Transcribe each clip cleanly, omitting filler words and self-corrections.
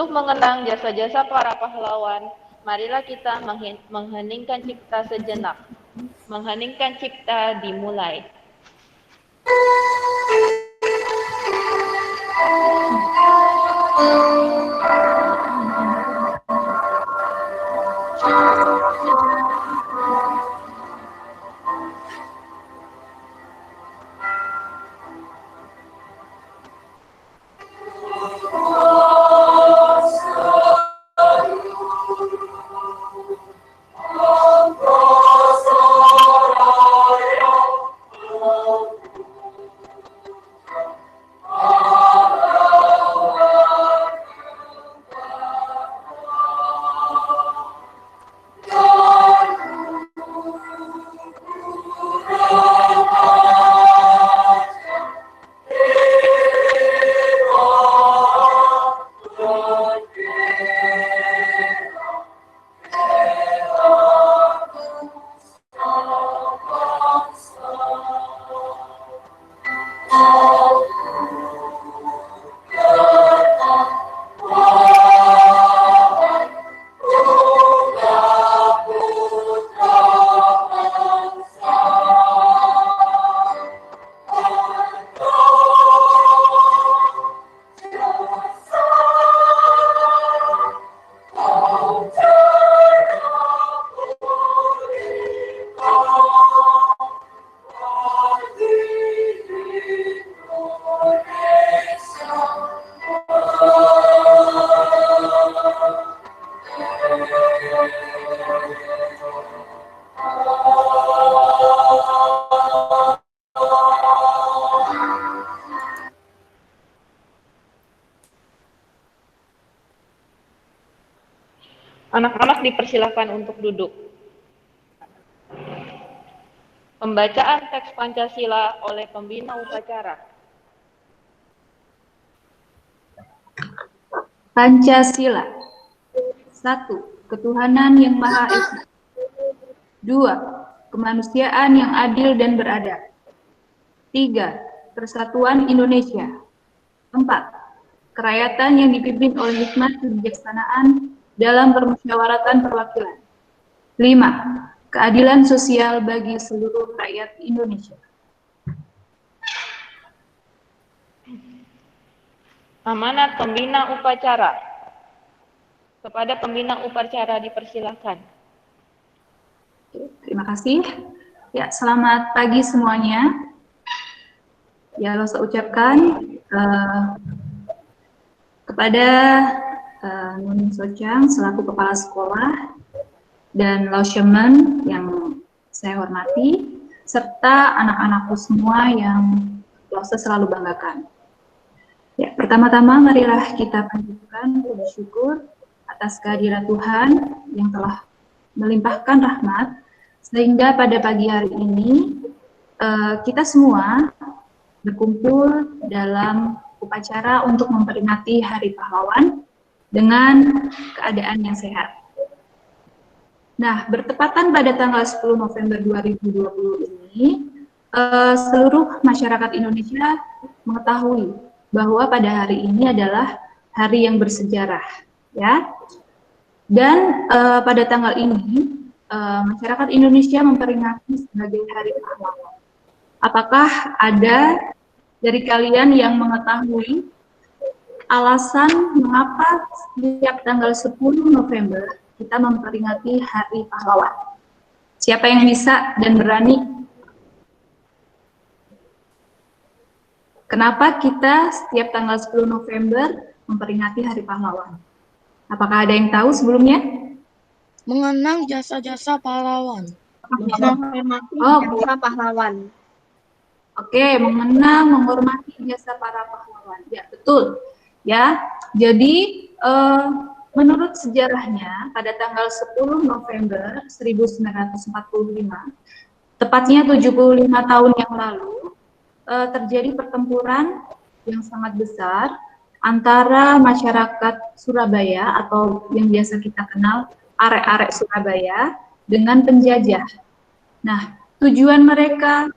Untuk mengenang jasa-jasa para pahlawan, marilah kita mengheningkan cipta sejenak. Mengheningkan cipta dimulai. Anak-anak dipersilakan untuk duduk. Pembacaan teks Pancasila oleh pembina upacara. Pancasila. 1. Ketuhanan yang Maha Esa. 2. Kemanusiaan yang adil dan beradab. 3. Persatuan Indonesia. 4. Kerakyatan yang dipimpin oleh hikmat kebijaksanaan dalam permusyawaratan perwakilan. 5. Keadilan sosial bagi seluruh rakyat Indonesia. Amanat pembina upacara. Kepada pembina upacara dipersilakan. Terima kasih. Ya, selamat pagi semuanya. Ya, saya ucapkan kepada Nuning Socang selaku kepala sekolah dan Laushemen yang saya hormati, serta anak-anakku semua yang Lause selalu banggakan. Ya, pertama-tama marilah kita panjatkan puji syukur atas kehadiran Tuhan yang telah melimpahkan rahmat sehingga pada pagi hari ini kita semua berkumpul dalam upacara untuk memperingati Hari Pahlawan dengan keadaan yang sehat. Nah, bertepatan pada tanggal 10 November 2020 ini, seluruh masyarakat Indonesia mengetahui bahwa pada hari ini adalah hari yang bersejarah, ya. Dan pada tanggal ini, masyarakat Indonesia memperingati sebagai Hari Pahlawan. Apakah ada dari kalian yang mengetahui alasan mengapa setiap tanggal 10 November kita memperingati Hari Pahlawan? Siapa yang bisa dan berani? Kenapa kita setiap tanggal 10 November memperingati Hari Pahlawan? Apakah ada yang tahu sebelumnya? Mengenang jasa-jasa pahlawan. Menghormati jasa pahlawan. Oke, mengenang, menghormati jasa para pahlawan. Ya, betul. Ya, jadi menurut sejarahnya pada tanggal 10 November 1945, tepatnya 75 tahun yang lalu, terjadi pertempuran yang sangat besar antara masyarakat Surabaya atau yang biasa kita kenal arek-arek Surabaya dengan penjajah. Nah, tujuan mereka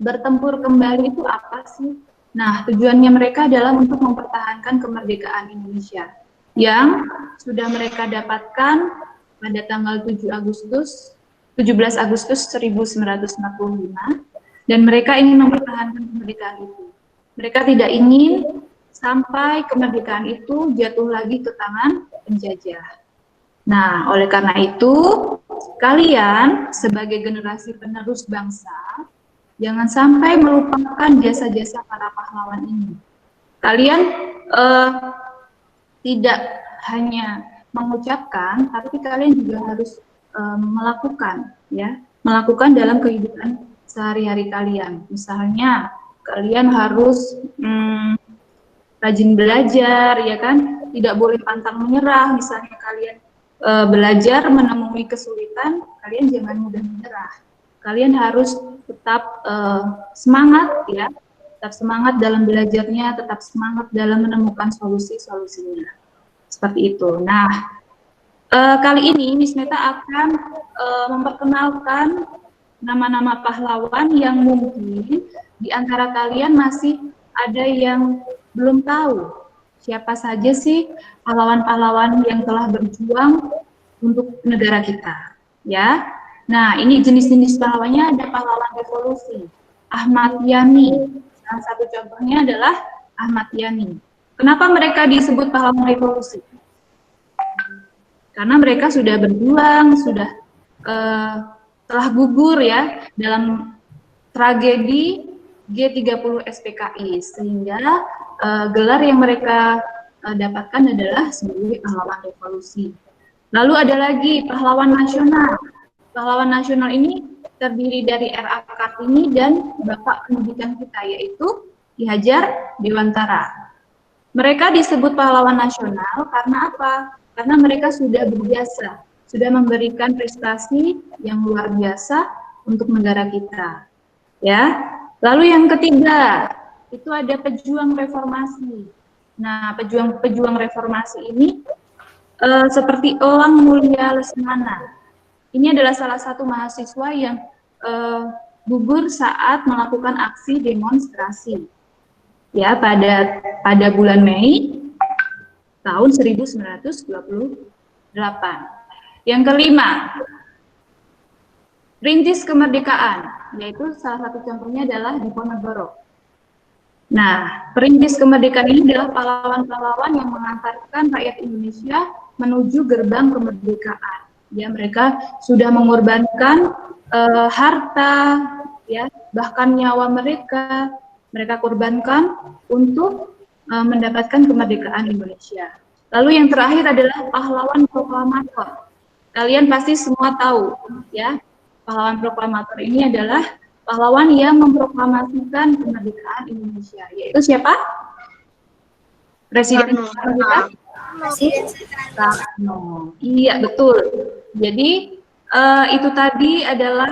bertempur kembali itu apa sih? Nah, tujuannya mereka adalah untuk mempertahankan kemerdekaan Indonesia yang sudah mereka dapatkan pada tanggal 17 Agustus 1945, dan mereka ingin mempertahankan kemerdekaan itu. Mereka tidak ingin sampai kemerdekaan itu jatuh lagi ke tangan penjajah. Nah, oleh karena itu, kalian sebagai generasi penerus bangsa, jangan sampai melupakan jasa-jasa para pahlawan ini. Kalian tidak hanya mengucapkan, tapi kalian juga harus melakukan, ya, melakukan dalam kehidupan sehari-hari kalian. Misalnya, kalian harus rajin belajar, ya kan? Tidak boleh pantang menyerah. Misalnya kalian belajar menemui kesulitan, kalian jangan mudah menyerah. Kalian harus tetap semangat, ya, tetap semangat dalam belajarnya, tetap semangat dalam menemukan solusi-solusinya. Seperti itu. Nah, kali ini Miss Meta akan memperkenalkan nama-nama pahlawan yang mungkin di antara kalian masih ada yang belum tahu siapa saja sih pahlawan-pahlawan yang telah berjuang untuk negara kita, ya. Nah, ini jenis-jenis pahlawannya. Ada pahlawan revolusi, Ahmad Yani. Salah satu contohnya adalah Ahmad Yani. Kenapa mereka disebut pahlawan revolusi? Karena mereka sudah berjuang, sudah telah gugur, ya, dalam tragedi G30 SPKI, sehingga gelar yang mereka dapatkan adalah sebagai pahlawan revolusi. Lalu ada lagi pahlawan nasional. Pahlawan nasional ini terdiri dari R.A. Kartini dan Bapak Pendidikan kita, yaitu Ki Hajar Dewantara. Mereka disebut pahlawan nasional karena apa? Karena mereka sudah berjasa, sudah memberikan prestasi yang luar biasa untuk negara kita. Ya. Lalu yang ketiga, itu ada pejuang reformasi. Nah, pejuang reformasi ini seperti Elang Mulia Lesmana. Ini adalah salah satu mahasiswa yang gugur saat melakukan aksi demonstrasi, ya, pada bulan Mei tahun 1928. Yang kelima, Perintis Kemerdekaan, yaitu salah satu contohnya adalah Diponegoro. Nah, Perintis Kemerdekaan ini adalah pahlawan-pahlawan yang mengantarkan rakyat Indonesia menuju gerbang kemerdekaan. Ya, mereka sudah mengorbankan harta, ya, bahkan nyawa mereka korbankan untuk mendapatkan kemerdekaan Indonesia. Lalu yang terakhir adalah pahlawan proklamator. Kalian pasti semua tahu, ya, pahlawan proklamator ini adalah pahlawan yang memproklamasikan kemerdekaan Indonesia. Yaitu siapa? Presiden kita? Soekarno. Iya, betul. Jadi itu tadi adalah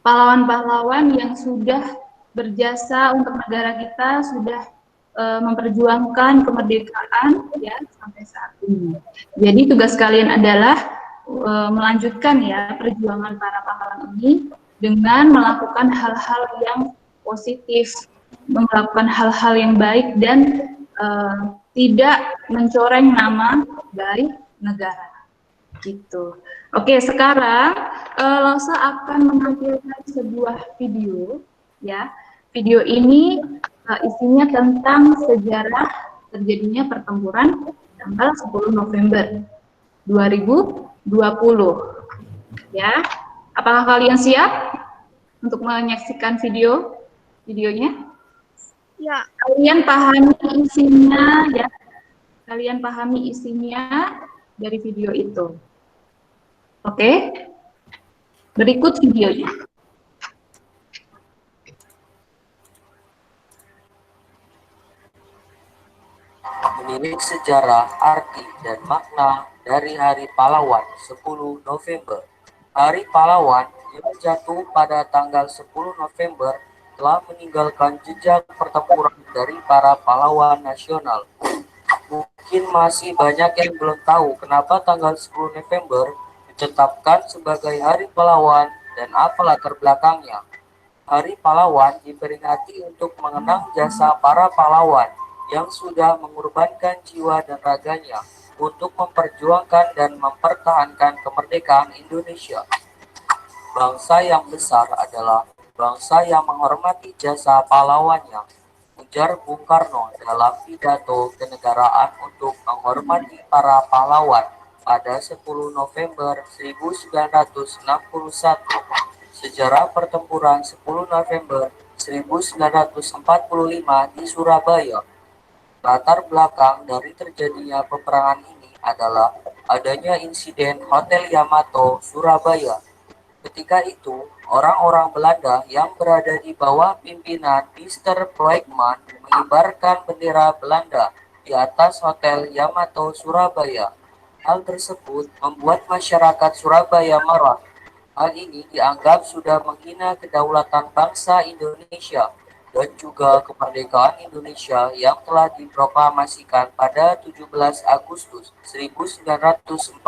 pahlawan-pahlawan yang sudah berjasa untuk negara kita, sudah memperjuangkan kemerdekaan, ya, sampai saat ini. Jadi tugas kalian adalah melanjutkan, ya, perjuangan para pahlawan ini dengan melakukan hal-hal yang positif, melakukan hal-hal yang baik, dan tidak mencoreng nama baik negara, gitu. Oke, sekarang Losa akan menampilkan sebuah video, ya. Video ini isinya tentang sejarah terjadinya pertempuran tanggal 10 November 2020. Ya, apakah kalian siap untuk menyaksikan videonya? Ya. Kalian pahami isinya, ya. Kalian pahami isinya dari video itu. Oke? Berikut videonya. Menilik sejarah, arti, dan makna dari Hari Pahlawan 10 November. Hari Pahlawan yang jatuh pada tanggal 10 November telah meninggalkan jejak pertempuran dari para pahlawan nasional. Mungkin masih banyak yang belum tahu kenapa tanggal 10 November ditetapkan sebagai Hari Pahlawan dan apa latar belakangnya. Hari Pahlawan diperingati untuk mengenang jasa para pahlawan yang sudah mengorbankan jiwa dan raganya untuk memperjuangkan dan mempertahankan kemerdekaan Indonesia. Bangsa yang besar adalah bangsa yang menghormati jasa pahlawannya, ujar Bung Karno dalam pidato kenegaraan untuk menghormati para pahlawan pada 10 November 1961. Sejarah pertempuran 10 November 1945 di Surabaya. Latar belakang dari terjadinya peperangan ini adalah adanya insiden Hotel Yamato, Surabaya. Ketika itu, orang-orang Belanda yang berada di bawah pimpinan Mr. Ploegman mengibarkan bendera Belanda di atas Hotel Yamato, Surabaya. Hal tersebut membuat masyarakat Surabaya marah. Hal ini dianggap sudah menghina kedaulatan bangsa Indonesia dan juga kemerdekaan Indonesia yang telah diproklamasikan pada 17 Agustus 1945.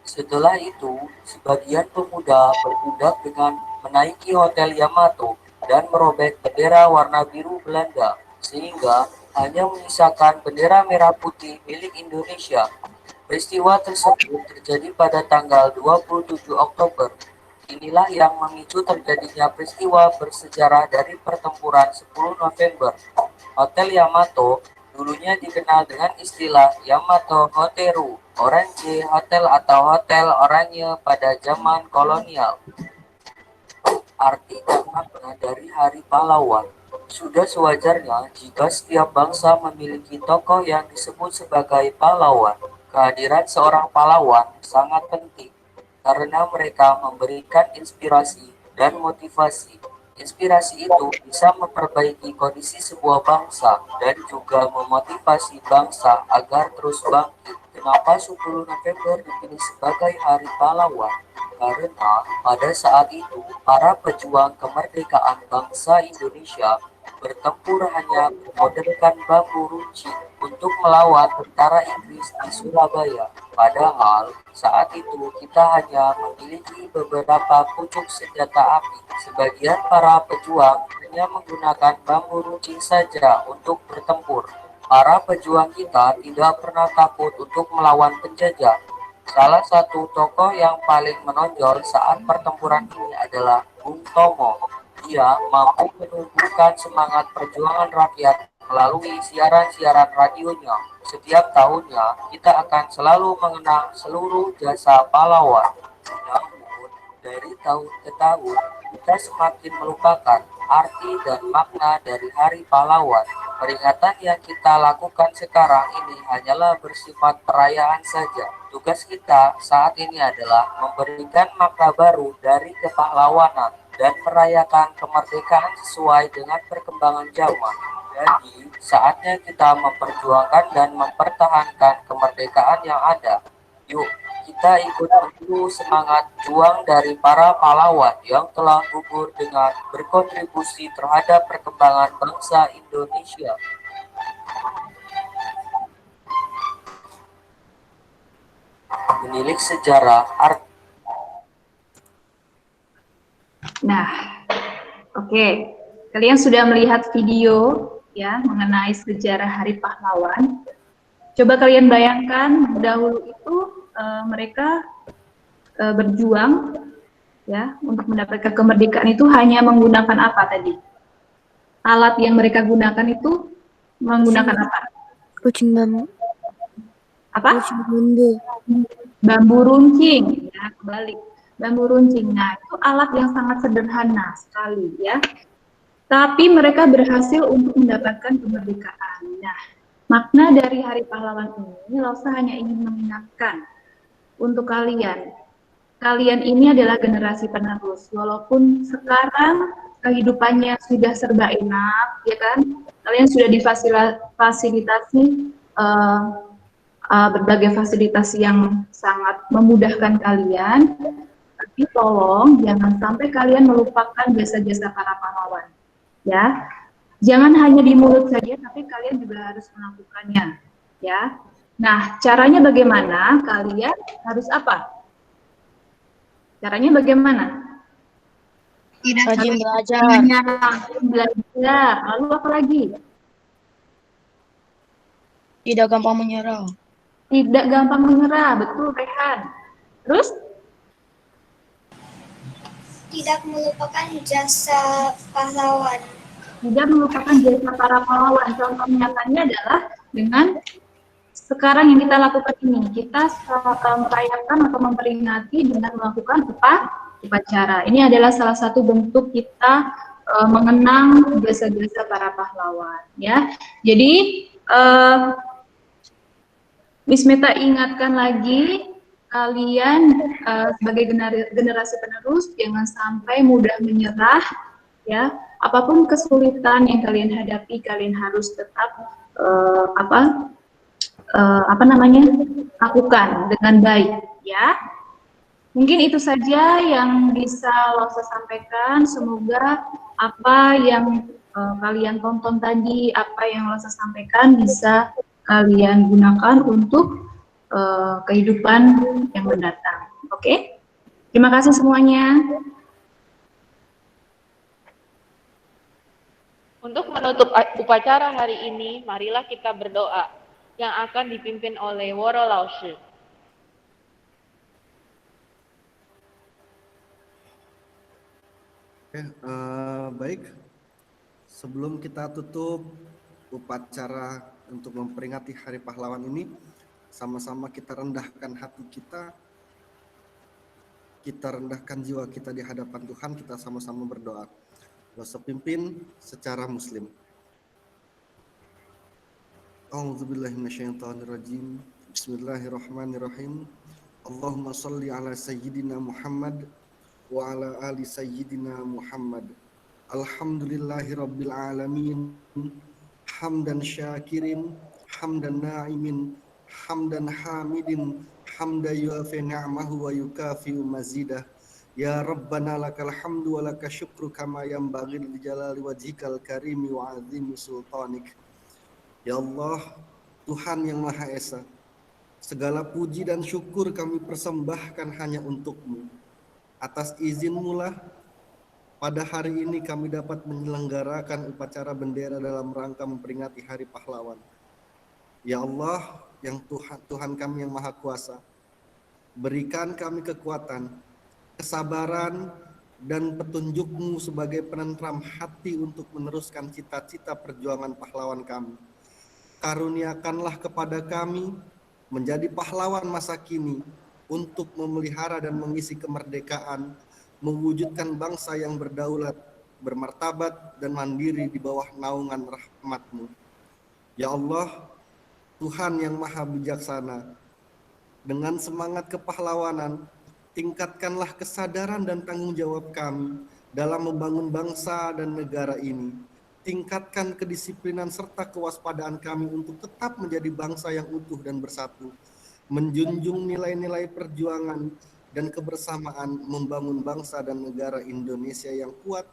Setelah itu, sebagian pemuda bertindak dengan menaiki Hotel Yamato dan merobek bendera warna biru Belanda, sehingga hanya menyisakan bendera merah putih milik Indonesia. Peristiwa tersebut terjadi pada tanggal 27 Oktober. Inilah yang memicu terjadinya peristiwa bersejarah dari pertempuran 10 November. Hotel Yamato dulunya dikenal dengan istilah Yamato Hoteru, Orange Hotel atau Hotel Oranye pada zaman kolonial. Arti dan makna dari Hari Pahlawan. Sudah sewajarnya jika setiap bangsa memiliki tokoh yang disebut sebagai pahlawan. Kehadiran seorang pahlawan sangat penting karena mereka memberikan inspirasi dan motivasi. Inspirasi itu bisa memperbaiki kondisi sebuah bangsa dan juga memotivasi bangsa agar terus bangkit. Kenapa 10 November dipilih sebagai Hari Pahlawan? Karena pada saat itu para pejuang kemerdekaan bangsa Indonesia bertempur hanya bermodalkan bambu runcing untuk melawan tentara Inggris di Surabaya. Padahal saat itu kita hanya memiliki beberapa pucuk senjata api. Sebagian para pejuang hanya menggunakan bambu runcing saja untuk bertempur. Para pejuang kita tidak pernah takut untuk melawan penjajah. Salah satu tokoh yang paling menonjol saat pertempuran ini adalah Bung Tomo. Dia mampu menumbuhkan semangat perjuangan rakyat melalui siaran-siaran radionya. Setiap tahunnya, kita akan selalu mengenang seluruh jasa pahlawan. Namun, dari tahun ke tahun, kita semakin melupakan arti dan makna dari Hari Pahlawan. Peringatan yang kita lakukan sekarang ini hanyalah bersifat perayaan saja. Tugas kita saat ini adalah memberikan makna baru dari kepahlawanan dan merayakan kemerdekaan sesuai dengan perkembangan zaman. Jadi, saatnya kita memperjuangkan dan mempertahankan kemerdekaan yang ada. Yuk, kita ikut meniru semangat juang dari para pahlawan yang telah gugur dengan berkontribusi terhadap perkembangan bangsa Indonesia. Menilik sejarah art. Nah, oke. Kalian sudah melihat video ya mengenai sejarah Hari Pahlawan. Coba kalian bayangkan dahulu itu mereka berjuang ya untuk mendapatkan kemerdekaan itu hanya menggunakan apa tadi? Alat yang mereka gunakan itu menggunakan apa? Runcing bambu. Apa? Runcing bambu. Bambu runcing. Ya, kebalik. Bambu runcing. Nah, itu alat yang sangat sederhana sekali ya. Tapi mereka berhasil untuk mendapatkan kemerdekaan. Nah, makna dari Hari Pahlawan ini, Lausa hanya ingin mengingatkan untuk kalian. Kalian ini adalah generasi penerus. Walaupun sekarang kehidupannya sudah serba enak, ya kan? Kalian sudah difasilitasi berbagai fasilitas yang sangat memudahkan kalian. Tapi tolong jangan sampai kalian melupakan jasa-jasa para pahlawan. Ya, jangan hanya di mulut saja, tapi kalian juga harus melakukannya. Ya, nah caranya bagaimana? Kalian harus apa? Caranya bagaimana? Tidak Rajin belajar. menyerah. Belajar. Lalu apa lagi? Tidak gampang menyerah. Tidak gampang menyerah. Betul, Rehan. Terus? Tidak melupakan jasa pahlawan. Tidak melupakan jasa para pahlawan. Contoh nyatanya adalah dengan sekarang yang kita lakukan ini. Kita merayakan atau memperingati dengan melakukan upacara. Ini adalah salah satu bentuk kita mengenang jasa-jasa para pahlawan. Ya, jadi Miss Meta ingatkan lagi kalian sebagai generasi penerus jangan sampai mudah menyerah, ya. Apapun kesulitan yang kalian hadapi, kalian harus tetap lakukan dengan baik, ya. Mungkin itu saja yang bisa Losa sampaikan. Semoga apa yang kalian tonton tadi, apa yang Losa sampaikan bisa kalian gunakan untuk kehidupan yang mendatang. Oke? Terima kasih semuanya. Untuk menutup upacara hari ini, marilah kita berdoa yang akan dipimpin oleh Woro Laoshi. Baik, sebelum kita tutup upacara untuk memperingati Hari Pahlawan ini, sama-sama kita rendahkan hati kita rendahkan jiwa kita di hadapan Tuhan, kita sama-sama berdoa. Losa pimpin secara Muslim. A'udzubillahi minasyaitonirrajim. Bismillahirrahmanirrahim. Allahumma shalli ala sayyidina Muhammad wa ala ali sayyidina Muhammad. Alhamdulillahi rabbil alamin. Hamdan syakirin, hamdan na'imin, hamdan hamidin, hamdan yuafi ni'amahu wa yukafi'u mazidah. Ya Rabbana lakal hamdu wa laka syukru kama yanbaghi li jalali wajhikal karimi wa azimi sultanik. Ya Allah, Tuhan yang Maha Esa, segala puji dan syukur kami persembahkan hanya untuk-Mu. Atas izin-Mu lah pada hari ini kami dapat menyelenggarakan upacara bendera dalam rangka memperingati Hari Pahlawan. Ya Allah, yang Tuhan kami yang Maha Kuasa, berikan kami kekuatan, kesabaran, dan petunjuk-Mu sebagai penentram hati untuk meneruskan cita-cita perjuangan pahlawan kami. Karuniakanlah kepada kami menjadi pahlawan masa kini untuk memelihara dan mengisi kemerdekaan, mewujudkan bangsa yang berdaulat, bermartabat, dan mandiri di bawah naungan rahmat-Mu. Ya Allah, Tuhan yang Maha Bijaksana, dengan semangat kepahlawanan, tingkatkanlah kesadaran dan tanggung jawab kami dalam membangun bangsa dan negara ini. Tingkatkan kedisiplinan serta kewaspadaan kami untuk tetap menjadi bangsa yang utuh dan bersatu, menjunjung nilai-nilai perjuangan dan kebersamaan, membangun bangsa dan negara Indonesia yang kuat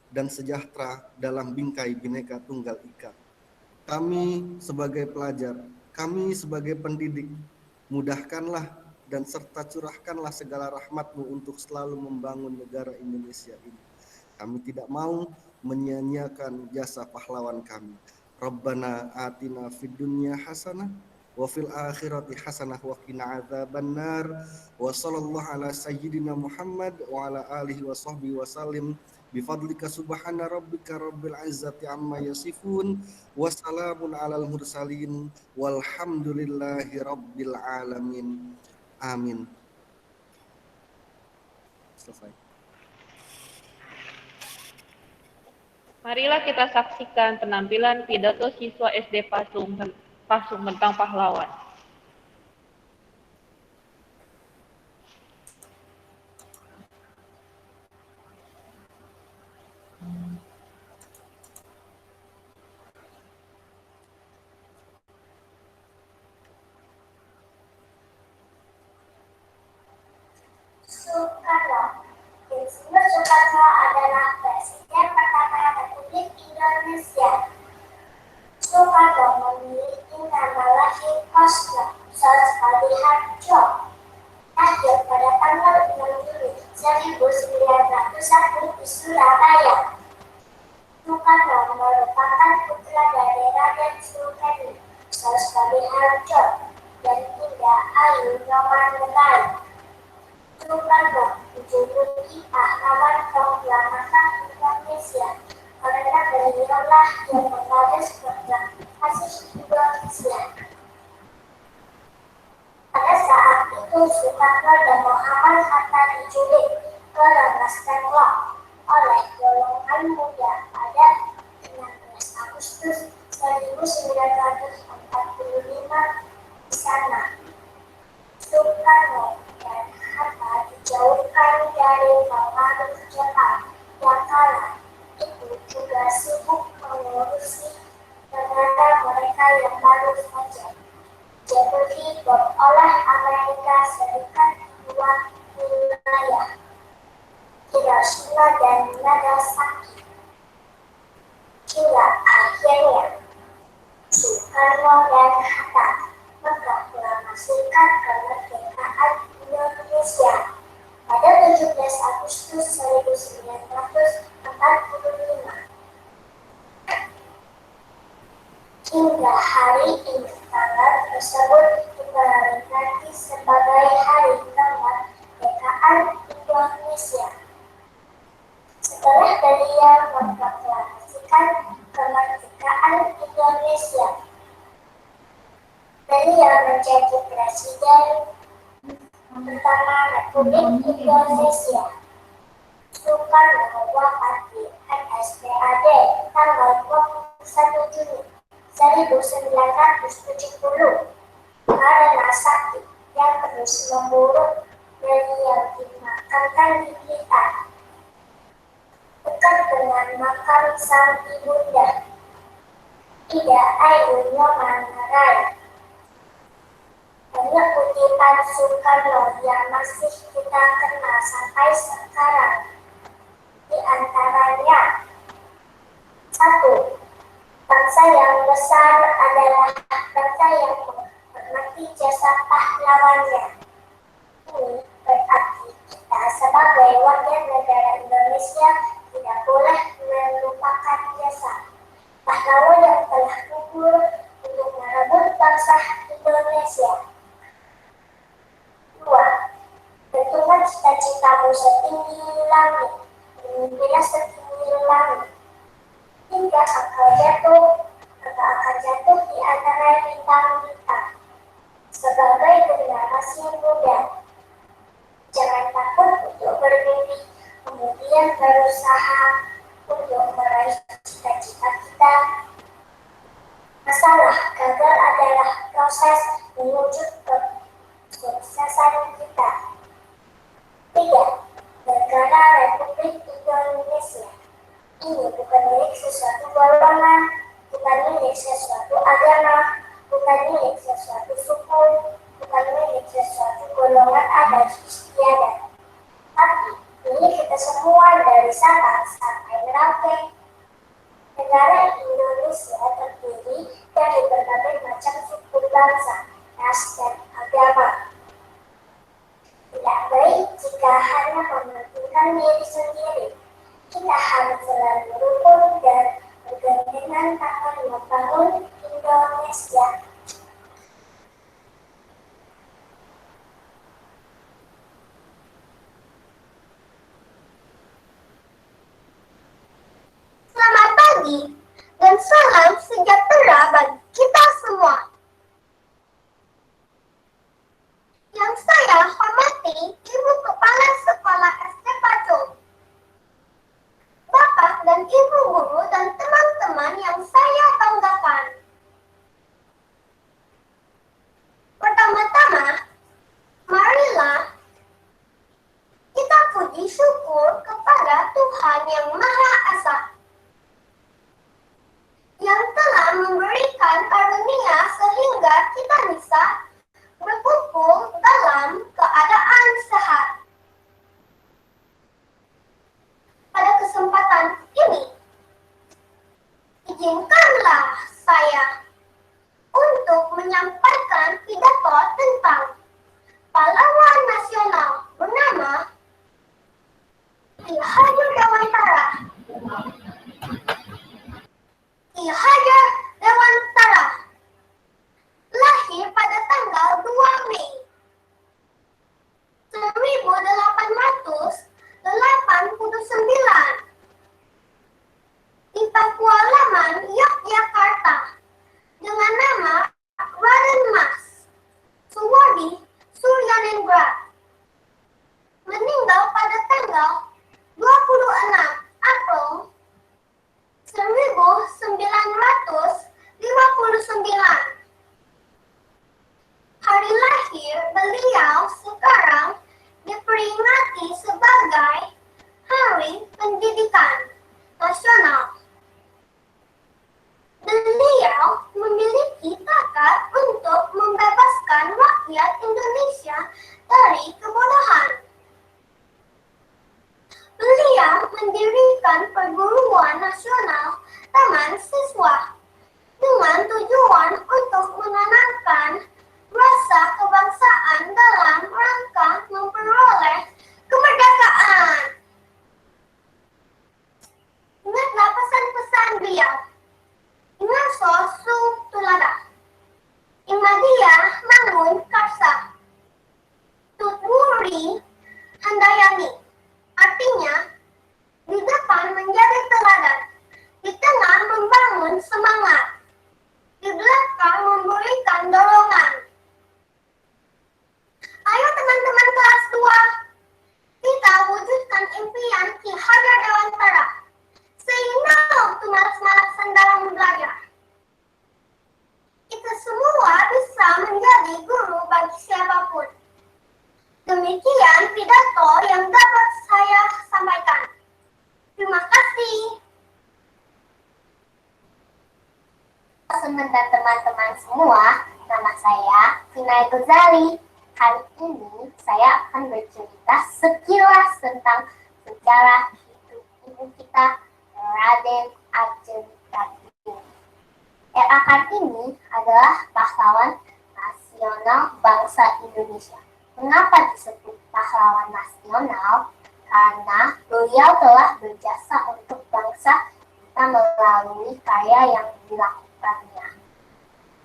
dan sejahtera dalam bingkai Bhinneka Tunggal Ika. Kami sebagai pelajar, kami sebagai pendidik, mudahkanlah dan serta curahkanlah segala rahmat-Mu untuk selalu membangun negara Indonesia ini. Kami tidak mau menyia-nyiakan jasa pahlawan kami. Rabbana atina fid dunya hasanah wa fil akhirati hasanah wa qina adzabannar. Wa sallallahu ala sayyidina Muhammad wa ala alihi wa sahbihi wa sallim. Bifadlika subhana rabbika rabbil izzati amma yasifun wa salamun alal mursalin walhamdulillahi rabbil alamin. Amin. Selesai. Marilah kita saksikan penampilan pidato siswa SD Pasung tentang pahlawan. Soekarno. Insinyur Soekarno adalah Presiden pertama Republik Indonesia. Soekarno memiliki nama lahir Kosno Sosadi Harjo. Lahir pada tanggal 6 Juli 1901 di Surabaya. Soekarno merupakan putra dari Raden Sulkeni, Sosrabi Harjo, dan Indah Ayu Nyoman. Soekarno dijuluki pahlawan keselamatan Indonesia karena beliaulah yang menggagas proklamasi Indonesia. Pada saat itu Soekarno dan Muhammad Hatta diculik ke Rengas Dengklok oleh golongan muda pada 16 Agustus 1945 di sana. Soekarno dan Hatta dijauhkan dari pengaruh Jepang yang kala itu juga sibuk mengurusi negara mereka yang baru saja jatuh bom oleh Amerika Serikat di dua wilayah, Hiroshima dan Nagasaki. Hingga akhirnya Soekarno dan Hatta memproklamasikan kemerdekaan Indonesia pada 17 Agustus 1945. Hingga hari ini tanggal tersebut diperingati sebagai Hari Kemerdekaan Indonesia. Setelah beliau memproklamasikan kemerdekaan Indonesia, beliau menjadi Presiden pertama Republik Indonesia. Soekarno wafat di RSPAD tanggal 21 Juni 1970 karena sakit yang terus memburuk. Beliau dimakamkan di Blitar dekat dengan makam sang ibunda Ida Ayu Nyoman. Banyak kutipan Soekarno yang masih kita kenal sampai sekarang. Di antaranya, 1. Bangsa yang besar adalah bangsa yang menghormati jasa pahlawannya. Ini berarti kita sebagai warga negara Indonesia tidak boleh melupakan jasa pahlawan yang telah gugur untuk merebut bangsa Indonesia. 2. Tentukan cita-citamu setinggi langit, mimpilah setinggi langit. Hingga engkau akan jatuh di antara bintang-bintang. Sebagai generasi muda, jangan takut untuk bermimpi, kemudian berusaha untuk meraih cita-cita kita. Masalah gagal adalah proses menuju ke kesuksesan kita. 3. Negara Republik Indonesia ini bukan milik sesuatu golongan, bukan milik sesuatu agama, bukan milik sesuatu suku, bukan milik sesuatu golongan adat istiadat, tapi milik kita semua dari Sabang sampai Merauke. Negara Indonesia terdiri dari berbagai macam suku bangsa, ras, dan agama. Tidak baik jika hanya mementingkan diri sendiri. Kita harus selalu rukun dan bergandengan tangan membangun Indonesia. Selamat pagi dan salam sejahtera bagi kita semua. Yang saya hormati Ibu Kepala Sekolah SD Pacul, Bapak dan Ibu Guru dan teman-teman yang saya banggakan. Pertama-tama, marilah kita puji syukur kepada Tuhan Yang Maha Esa yang telah memberikan karunia sehingga kita bisa berkumpul dalam keadaan sehat. Pada kesempatan ini, izinkanlah saya untuk menyampaikan pidato tentang pahlawan nasional bernama Ki Hajar Dewantara. diperingati sebagai Hari Pendidikan Nasional. Beliau memiliki bakat untuk membebaskan rakyat Indonesia dari kebodohan. Beliau mendirikan perguruan nasional Taman Siswa dengan tujuan untuk menanamkan rasa kebangsaan dalam rangka memperoleh kemerdekaan. Ingatlah pesan-pesan beliau. Ingaso su tulada. Imadia mangun karsa. Tuturi handayani. Artinya, di depan menjadi teladan, di tengah membangun semangat, di belakang memberikan dorongan. Ayo teman-teman kelas 2, kita wujudkan impian Ki Hajar Dewantara. Say no to malas-malasan dalam belajar. Kita semua bisa menjadi guru bagi siapapun. Demikian pidato yang dapat saya sampaikan. Terima kasih. Dan teman-teman semua, nama saya Vinay Gozali. Kali ini saya akan bercerita sekilas tentang sejarah hidup ibu kita, Raden Adjeng Kartini. R.A. Kartini adalah pahlawan nasional bangsa Indonesia. Mengapa disebut pahlawan nasional? Karena beliau telah berjasa untuk bangsa kita melalui karya yang dilakukannya.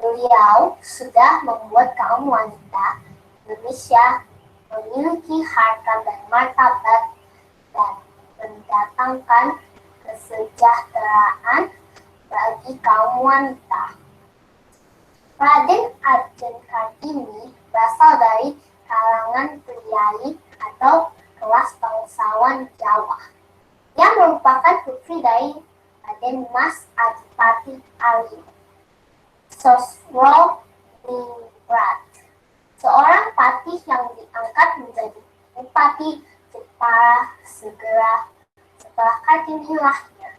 Beliau sudah membuat kaum wanita Indonesia memiliki harkat dan martabat dan mendatangkan kesejahteraan bagi kaum wanita. Raden Adjeng Kartini berasal dari kalangan priai atau kelas bangsawan Jawa yang merupakan putri dari Raden Mas Adipati Ali Sosroningrat, seorang patih yang diangkat menjadi Bupati Jepara segera setelah Kartini lahir.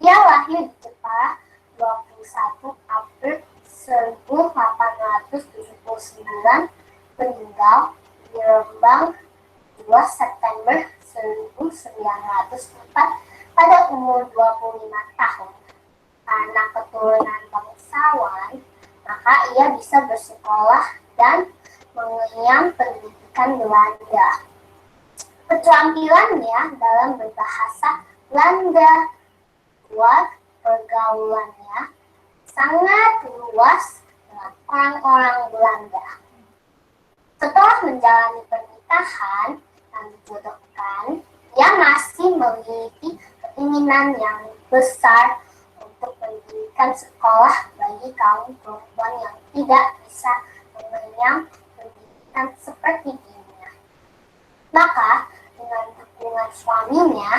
Dia lahir di Jepara 21 April 1879, meninggal di Rembang 2 September 1904 pada umur 25 tahun. Karena keturunan bangsawan, maka ia bisa bersekolah dan mengenyam pendidikan Belanda. Keterampilannya dalam berbahasa Belanda buat pergaulannya sangat luas dengan orang-orang Belanda. Setelah menjalani pernikahan yang dijodohkan, ia masih memiliki keinginan yang besar untuk mendirikan sekolah bagi kaum perempuan yang tidak bisa mengenyam pendidikan seperti dirinya. Maka, dengan dukungan suaminya,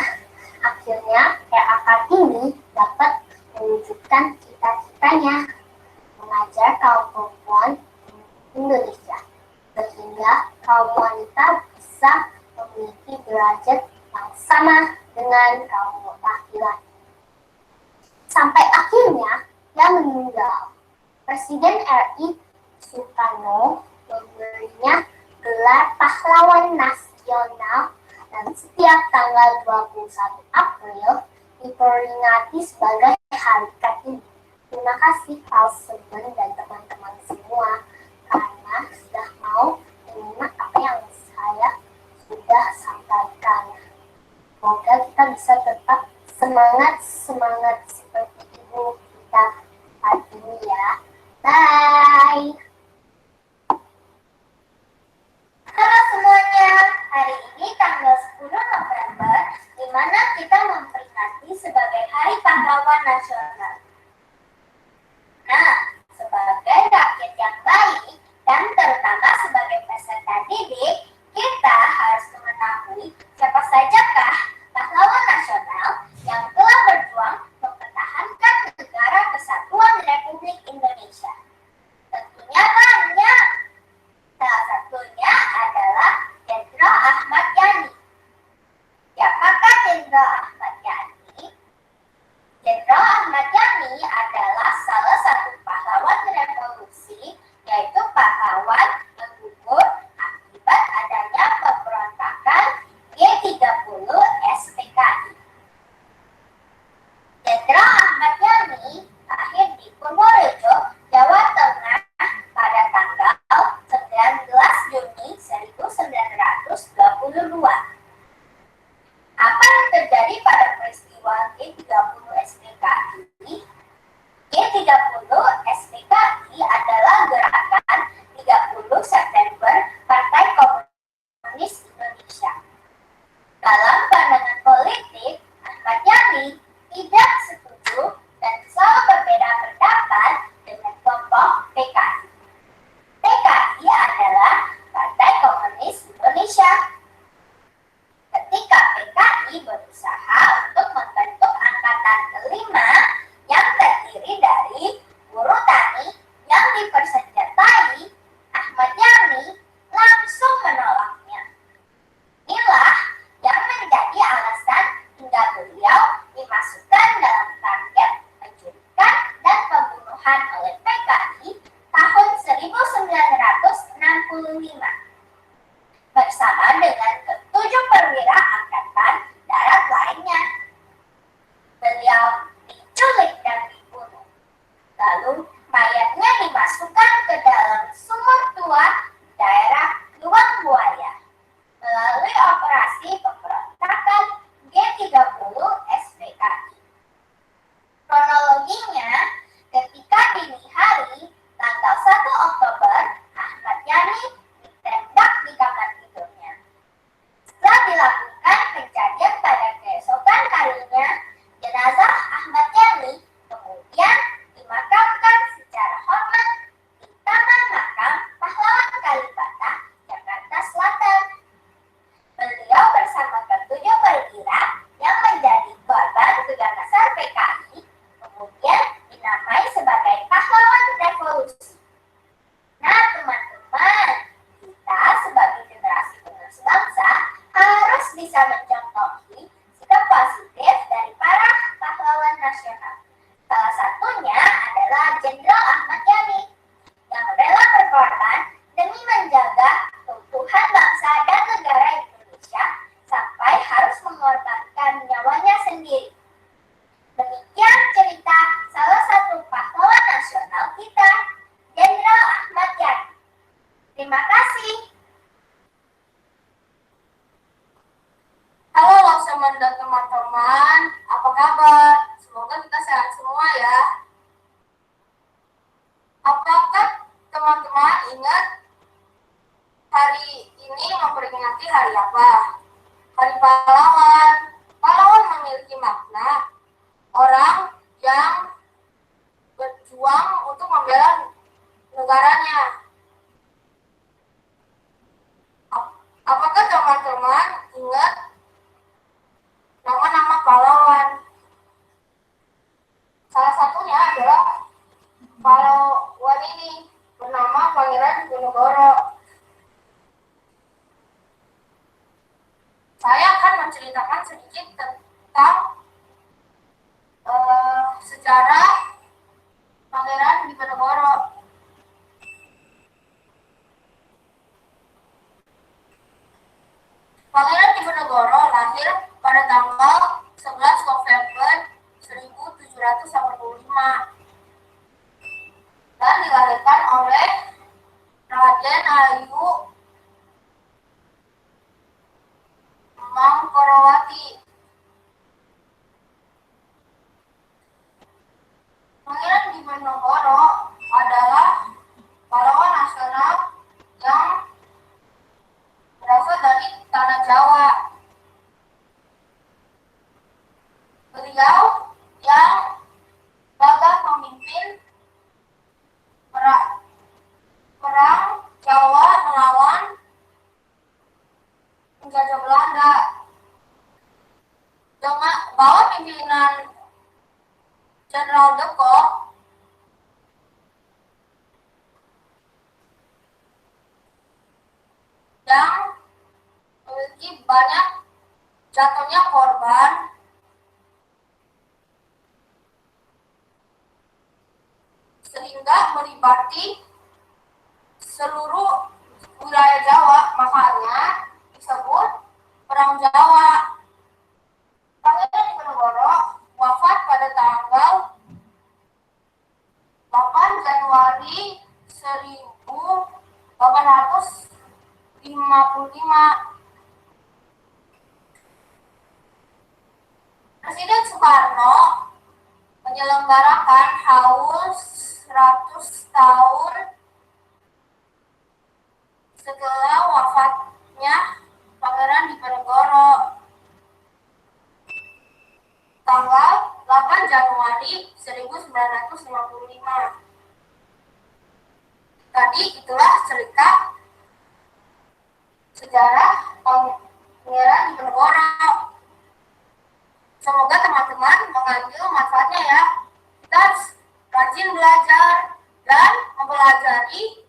akhirnya R.A. Kartini dapat mewujudkan cita-citanya mengajar kaum perempuan Indonesia, sehingga kaum wanita bisa memiliki derajat yang sama dengan kaum laki-laki. Sampai akhirnya dia meninggal. Presiden RI Soekarno memberinya gelar pahlawan nasional dan setiap tanggal 21 April diperingati sebagai Hari Kartini. Terima kasih Pak Seben dan teman-teman semua karena sudah mau menyimak apa yang saya sudah sampaikan. Semoga kita bisa tetap semangat seperti ibu kita Kartini ya. Bye. Halo semuanya, hari ini tanggal 10 November, di mana kita memperingati sebagai Hari Pahlawan Nasional. Nah, sebagai rakyat yang baik dan terutama sebagai peserta didik, kita harus mengetahui siapa sajakah pahlawan nasional yang telah berjuang mempertahankan negara kesatuan Republik Indonesia. Tentunya banyak. Salah satunya adalah Jenderal Ahmad Yani. revolusi, yaitu pahlawan yang gugur akibat adanya pemberontakan G30 SPKI. Jenderal Ahmad Yani lahir di Purworejo, Jawa Tengah pada tanggal 19 Juni 1922. Apa yang terjadi pada peristiwa G30 SPKI? G30 SPKI adalah gerakan 30 September Partai Komunis Indonesia. Dalam pandangan politik, Ahmad Yani tidak setuju dan selalu berbeda pendapat dengan kelompok PKI. PKI adalah Partai Komunis Indonesia. Ketika PKI berusaha untuk membentuk angkatan kelima yang terdiri dari buruh tani yang dipersenjatai, Ahmad Yani langsung menolaknya. Inilah yang menjadi alasan hingga beliau dimasukkan dalam target penculikan dan pembunuhan oleh PKI tahun 1965 bersama dengan ketujuh perwira angkatan darat lainnya. Beliau diculik dan dibunuh. Lalu mayatnya dimasukkan ke dalam sumur tua daerah Luang Buaya melalui operasi pemberontakan G30 SPKI. Kronologinya, ketika dini hari tanggal 1 Oktober, Ahmad Yani ditembak di kamar tidurnya. Setelah dilakukan pencarian pada keesokan harinya, jenazah Ahmad Yani kemudian dimakamkan secara hormat di Taman Makam Pahlawan Kalibata, Jakarta Selatan. Beliau bersama ketujuh perwira yang menjadi korban keganasan PKI kemudian dinamai sebagai pahlawan revolusi. Nah, teman-teman, kita sebagai generasi penerus bangsa harus bisa mencontohi sikap positif dari para pahlawan nasional. Salah satunya adalah Jenderal Ahmad Yani yang rela berkorban demi menjaga keutuhan bangsa dan negara Indonesia sampai harus mengorbankan nyawanya sendiri. Demikian cerita salah satu pahlawan nasional kita, Jenderal Ahmad Yani. Terima kasih. Halo Laksamana dan teman-teman, apa kabar? Semoga kita sehat semua ya. Apakah teman-teman ingat hari ini memperingati hari apa? Hari pahlawan. Pahlawan memiliki makna orang yang berjuang untuk membela negaranya. Apakah teman-teman ingat nama-nama pahlawan? Salah satunya adalah pahlawan ini bernama Pangeran Diponegoro. Saya akan menceritakan sedikit tentang sejarah Pangeran Diponegoro. Pangeran Diponegoro lahir pada tanggal 11 November 1785 dan dilahirkan oleh Raden Ayu Mangkorawati. Pangeran Diponegoro adalah pahlawan nasional yang berasal dari tanah Jawa. Beliau yang gagal memimpin perang Jawa melawan penjajah Belanda. Dengan bawah pimpinan Jenderal de Kock, yang memiliki banyak jatuhnya korban, sehingga melibatkan seluruh wilayah Jawa, makanya disebut Perang Jawa. Pangeran Diponegoro wafat pada tanggal 8 Januari 1855. Presiden Soekarno menyelenggarakan haul 100 tahun setelah wafatnya Pangeran Diponegoro tanggal 8 Januari 1955. Tadi itulah cerita sejarah Pangeran Diponegoro. Semoga teman-teman mengambil manfaatnya ya. Kita harus rajin belajar dan mempelajari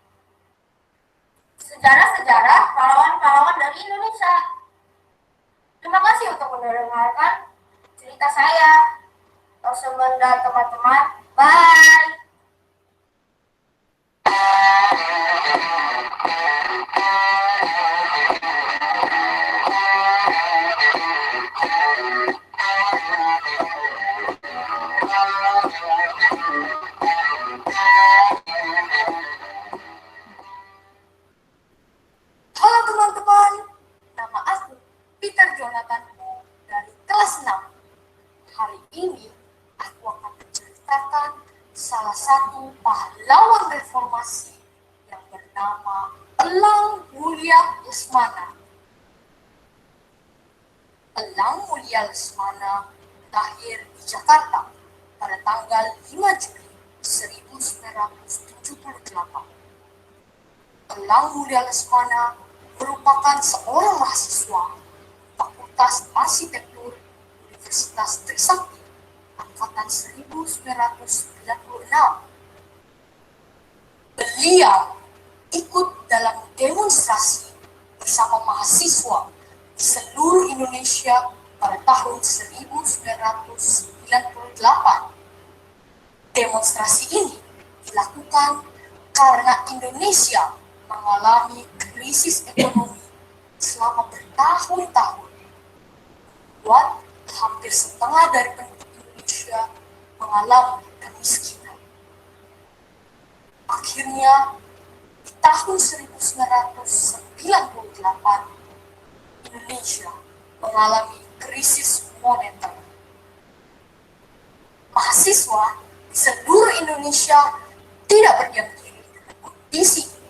sejarah-sejarah pahlawan-pahlawan dari Indonesia. Terima kasih untuk mendengarkan cerita saya. Semoga teman-teman. Bye. Halo teman-teman, nama aku Peter Jonathan dari kelas 6. Hari ini aku akan menceritakan salah satu pahlawan reformasi yang bernama Elang Mulia Lesmana. Elang Mulia Lesmana lahir di Jakarta pada tanggal 5 Juli 1978. Elang Mulia Lesmana merupakan seorang mahasiswa Fakultas Arsitektur Universitas Trisakti angkatan 1996. Beliau ikut dalam demonstrasi bersama mahasiswa di seluruh Indonesia pada tahun 1998. Demonstrasi ini dilakukan karena Indonesia mengalami krisis ekonomi selama bertahun-tahun. Buat hampir setengah dari penduduk Indonesia mengalami kemiskinan. Akhirnya, di tahun 1998, Indonesia mengalami krisis moneter. Mahasiswa di seluruh Indonesia tidak berdiam diri dengan kondisi ini.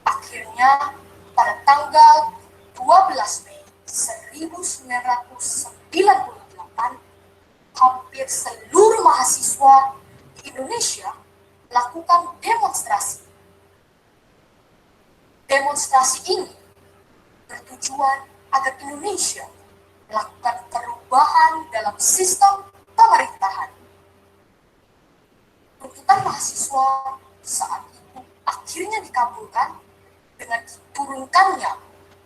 Akhirnya, pada tanggal 12 Mei 1998, hampir seluruh mahasiswa di Indonesia melakukan demonstrasi. Demonstrasi ini bertujuan agar Indonesia melakukan perubahan dalam sistem pemerintahan. Tuntutan mahasiswa saat itu akhirnya dikabulkan dengan diturunkannya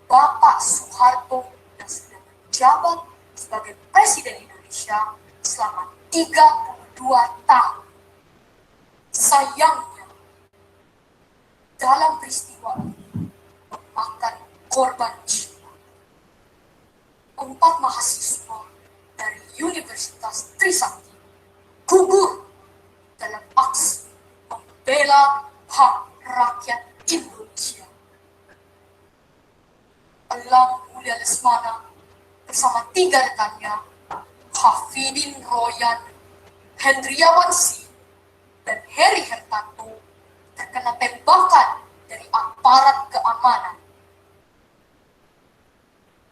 Bapak Soeharto yang sudah menjabat sebagai Presiden Indonesia selama 32 tahun. Sayangnya, dalam peristiwa ini memakan korban jiwa. 4 mahasiswa dari Universitas Trisakti gugur dalam aksi membela hak rakyat Indonesia. Elang Mulia Lesmana bersama 3 rekannya, Hafidin Royan, Hendriawan Si, dan Heri Hertanto, terkena tembakan dari aparat keamanan.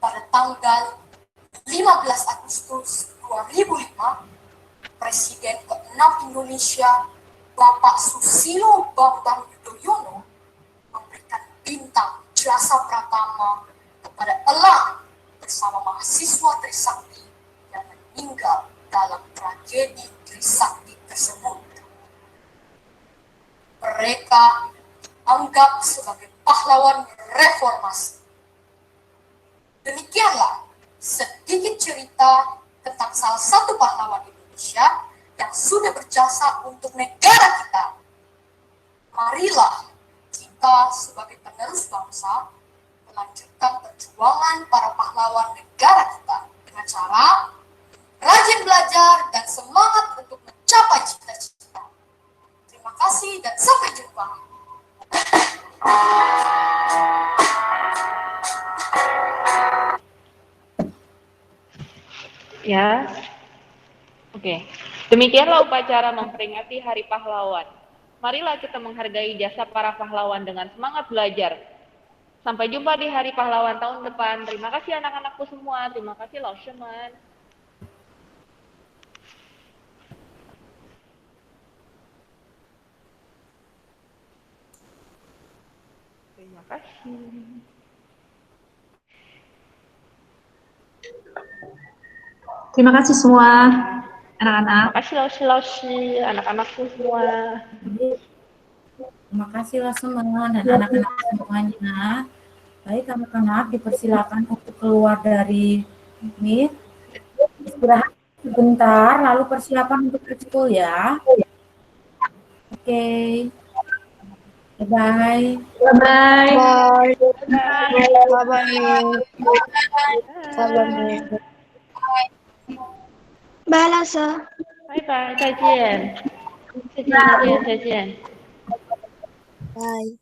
Pada tanggal 15 Agustus 2005, Presiden ke-6 Indonesia, Bapak Susilo Bambang Yudhoyono, memberikan bintang jasa pratama kepada Elang bersama mahasiswa Trisakti yang meninggal dalam tragedi Trisakti tersebut. Mereka dianggap sebagai pahlawan reformasi. Demikianlah sedikit cerita tentang salah satu pahlawan Indonesia yang sudah berjasa untuk negara kita. Marilah kita sebagai penerus bangsa melanjutkan perjuangan para pahlawan negara kita dengan cara rajin belajar dan semangat untuk mencapai cita-cita. Terima kasih dan sampai jumpa. Ya, oke. Demikianlah upacara memperingati Hari Pahlawan. Marilah kita menghargai jasa para pahlawan dengan semangat belajar. Sampai jumpa di Hari Pahlawan tahun depan. Terima kasih anak-anakku semua. Terima kasih Lausheman. Terima kasih. Terima kasih semua anak-anak. Terima kasih Lausi, anak-anakku semua. Terima kasih semua dan anak-anak semuanya. Baik anak-anak, dipersilakan untuk keluar dari ini. Istirahat sebentar, lalu persiapan untuk ekskul ya. Oke. Bye-bye. Bye-bye. Bye, Lasa. 拜拜，再见，再见，再见，再见。 Bye.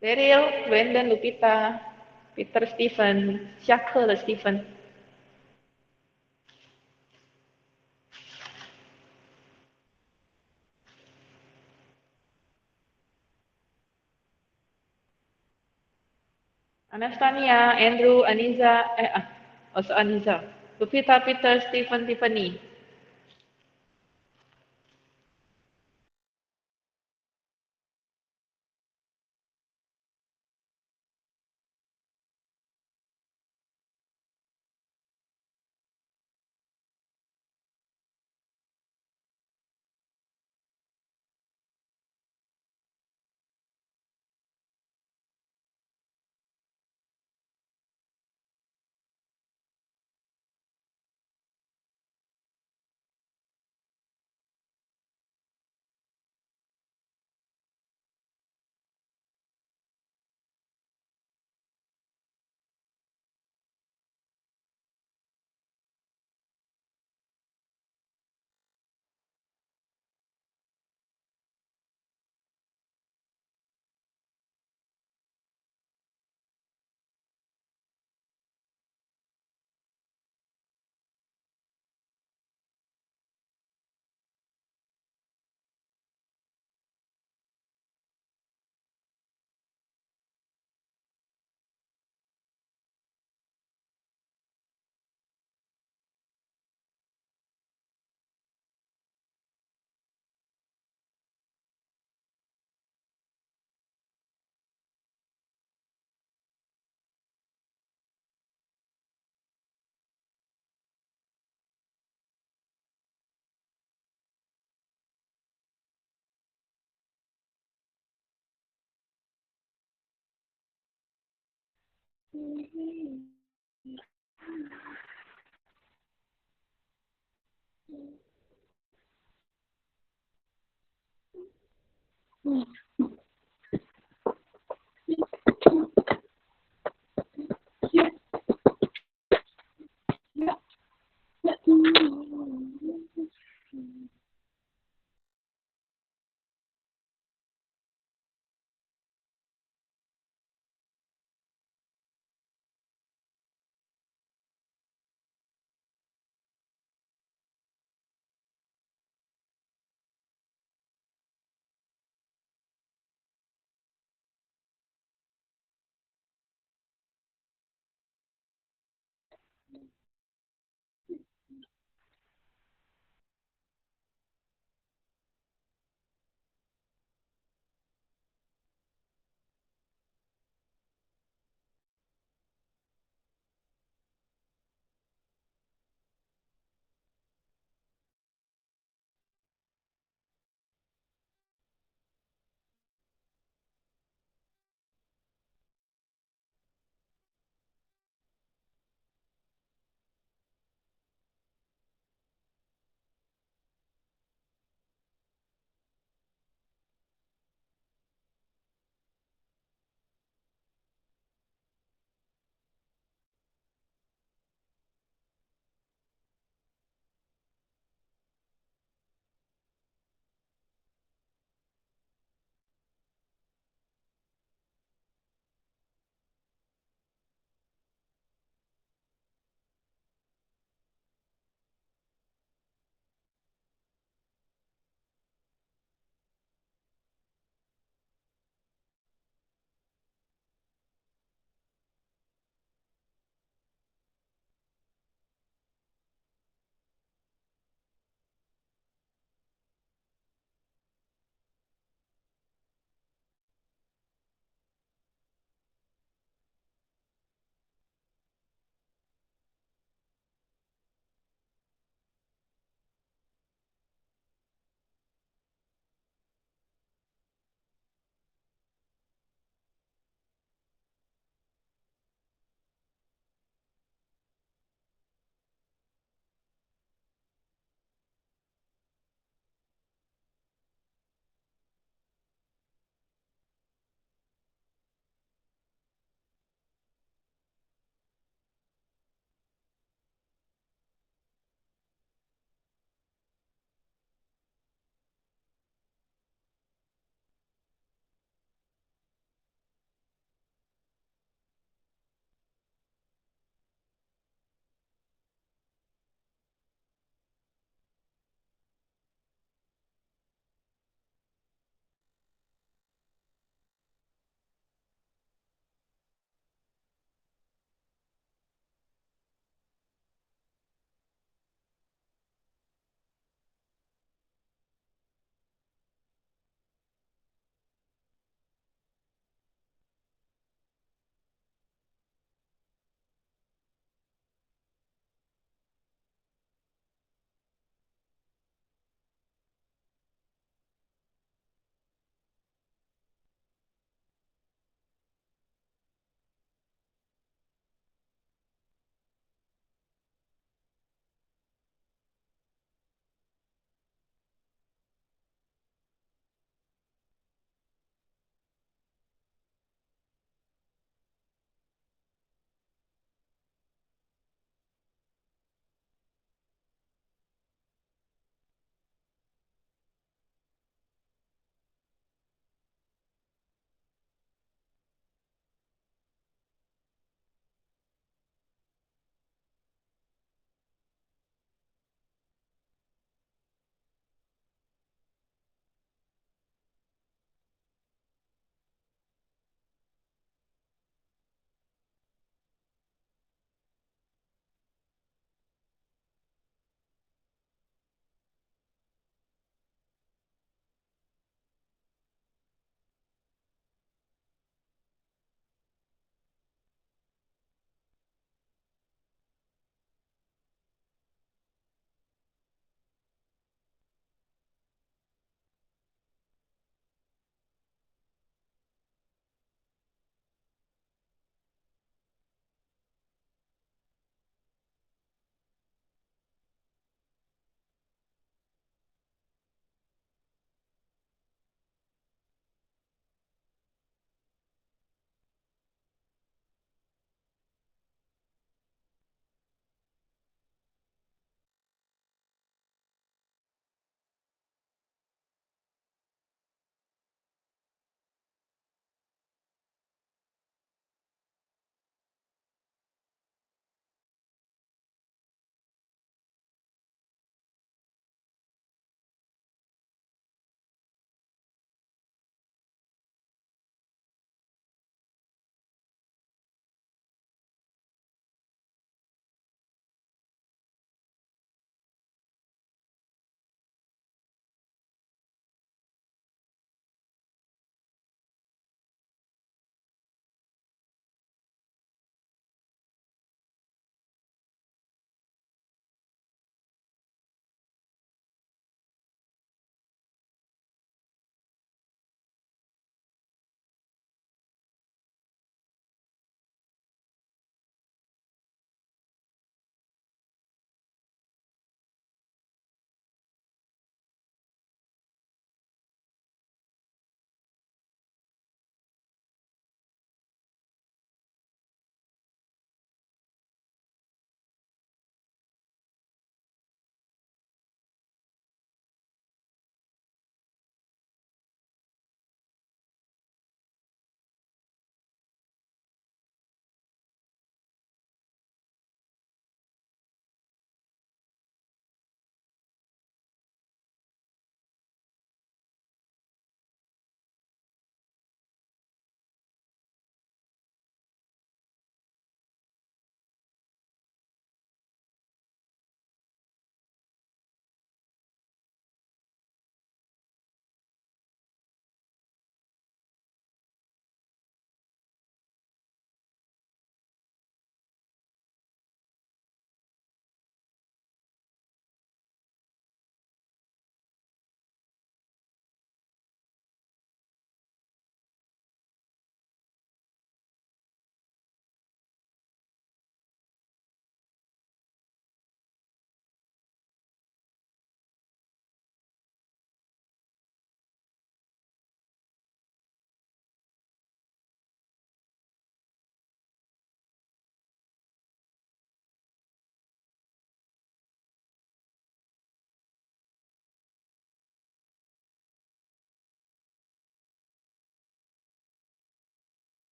Daryl, Brandon, Lupita, Peter, Stephen，下课了，Stephen。Anastania, Andrew, Aniza, also Aniza. Lupita, Peter, Stephen, Tiffany.